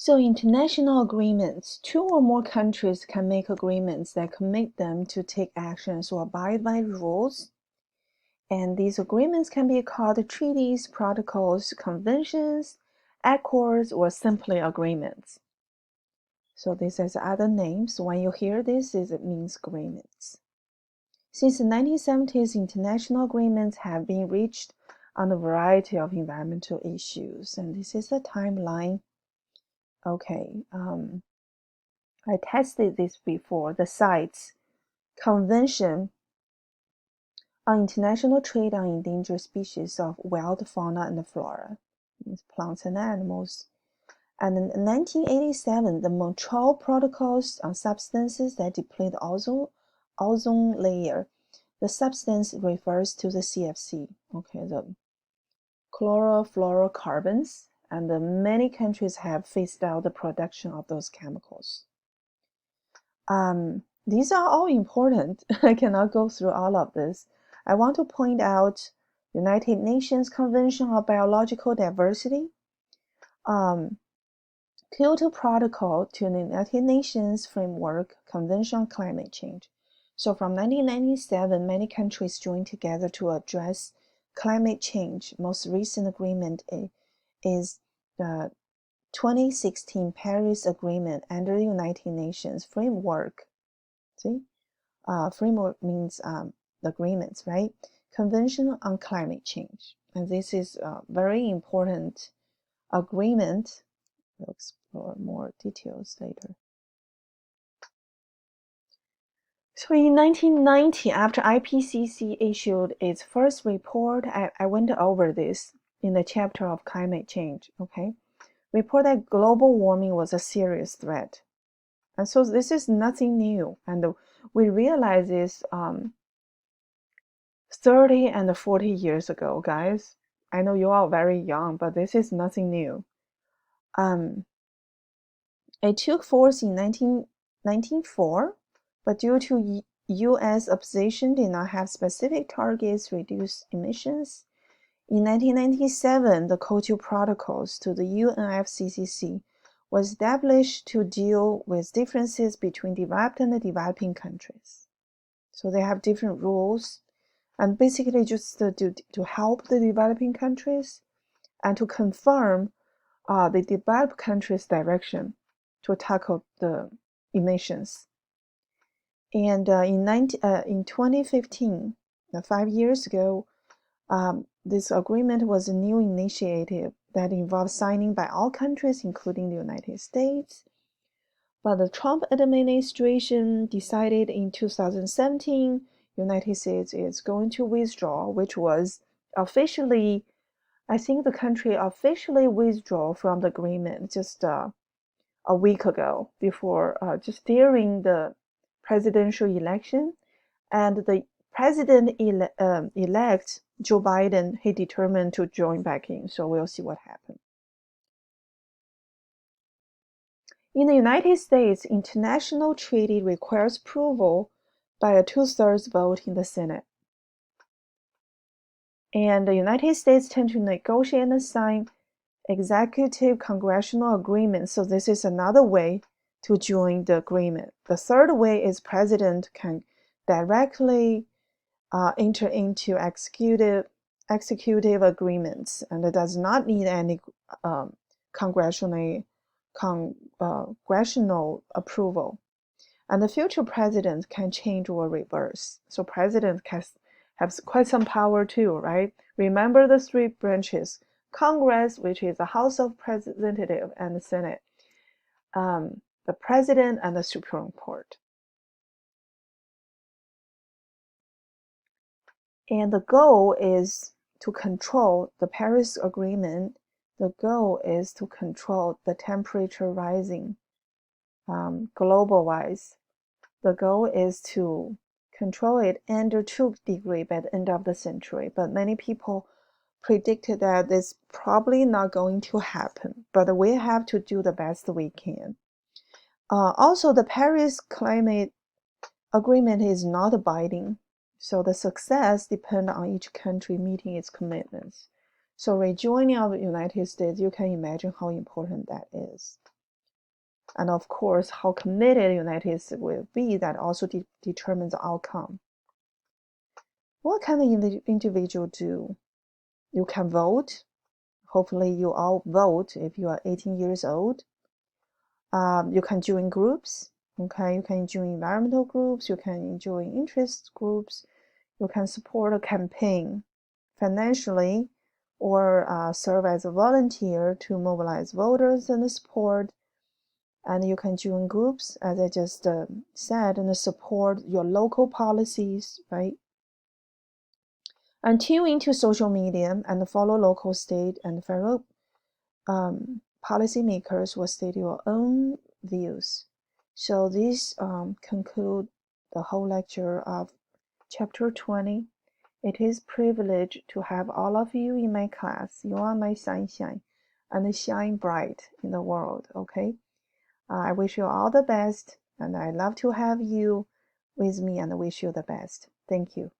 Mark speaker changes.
Speaker 1: So international agreements, two or more countries can make agreements that commit them to take actions or abide by rules. And these agreements can be called treaties, protocols, conventions, accords, or simply agreements. So this has other names. When you hear this, it means agreements. Since the 1970s, international agreements have been reached on a variety of environmental issues. And this is the timeline. Okay, I tested this before. The CITES, Convention on International Trade on Endangered Species of Wild Fauna and Flora, means plants and animals. And in 1987, the Montreal Protocols on Substances that Deplete ozone layer. The substance refers to the CFC, okay, the chlorofluorocarbons, and many countries have phased out the production of those chemicals. These are all important. I cannot go through all of this. I want to point out United Nations Convention on Biological Diversity, Kyoto Protocol to the United Nations Framework Convention on Climate Change. So from 1997, many countries joined together to address climate change. Most recent agreement is the 2016 Paris Agreement under the United Nations Framework. See, framework means agreements, right? Convention on Climate Change. And this is a very important agreement. We'll explore more details later. So in 1990, after IPCC issued its first report, I went over this in the chapter of climate change, okay? Report that global warming was a serious threat. And so this is nothing new. And we realized this 30 and 40 years ago, guys. I know you're all very young, but this is nothing new. It took force in 1994, but due to U.S. opposition did not have specific targets to reduce emissions. In 1997, the Kyoto Protocols to the UNFCCC was established to deal with differences between developed and developing countries. So they have different rules, and basically just to help the developing countries and to confirm the developed countries' direction to tackle the emissions. And in 2015, 5 years ago, this agreement was a new initiative that involved signing by all countries, including the United States. But the Trump administration decided in 2017, United States is going to withdraw, which was officially, I think the country officially withdrew from the agreement just a week ago, before just during the presidential election. And the president-elect Joe Biden, he determined to join back in. So we'll see what happens. In the United States, international treaty requires approval by a 2/3 vote in the Senate. And the United States tend to negotiate and sign executive congressional agreements. So this is another way to join the agreement. The third way is president can directly enter into executive agreements, and it does not need any congressional approval. And the future president can change or reverse. So president has quite some power too, right? Remember the three branches: Congress, which is the House of Representatives, and the Senate, the president, and the Supreme Court. And the goal is to control the Paris Agreement. The goal is to control the temperature rising global-wise. The goal is to control it under 2 degrees by the end of the century. But many people predicted that it's probably not going to happen. But we have to do the best we can. Also, the Paris Climate Agreement is not binding. So the success depends on each country meeting its commitments. So rejoining of the United States, you can imagine how important that is. And of course, how committed United States will be, that also determines the outcome. What can the individual do? You can vote. Hopefully you all vote if you are 18 years old. You can join groups. Okay, you can join environmental groups. You can join interest groups. You can support a campaign financially, or serve as a volunteer to mobilize voters and support. And you can join groups, as I just said, and support your local policies, right? And tune into social media and follow local, state, and federal policymakers will state your own views. So this conclude the whole lecture of chapter 20. It is a privilege to have all of you in my class. You are my sunshine and shine bright in the world, okay? I wish you all the best, and I love to have you with me and wish you the best. Thank you.